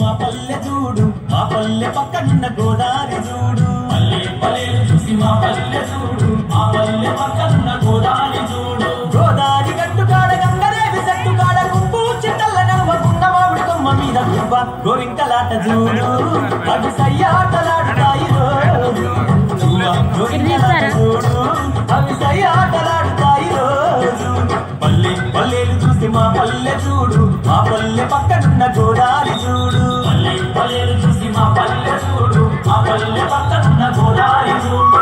మా పల్లె చూడు మా పల్లె పక్కనున్న గోదావరి చూడు పల్లె పల్లెలు చూసి మా పల్లె చూడు మా పల్లె పక్కనున్న గోదావరి చూడు గోదావరి గట్టు కాడ గంగరేవి చెట్టు కాడ గుంపు చెట్టల్ల నవ్వకున్న మామిడి కొమ్మ మీద గుబ్బ గోరింకలాట చూడు అవి సయ్యాటలాడుతాయి రోజు గోరింకలాట చూడు అవి సయ్యాటలాడుతాయి రోజు పల్లె పల్లెలు చూసి మా పల్లె చూడు మా పల్లె పక్కనున్న గోదావరి చూడు పల్లె పల్లెలు చూసి మా పల్లె చూడు మా పల్లె పక్కనున్న గోదావరి చూడు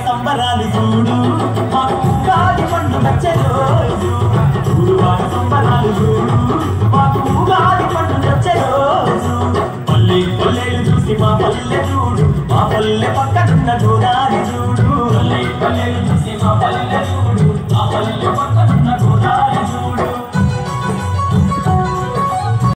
సంబరాలు చూడు మాకు ఉగాది పండుగ వచ్చే రోజు సంబరాలు చూడు మాకు ఉగాది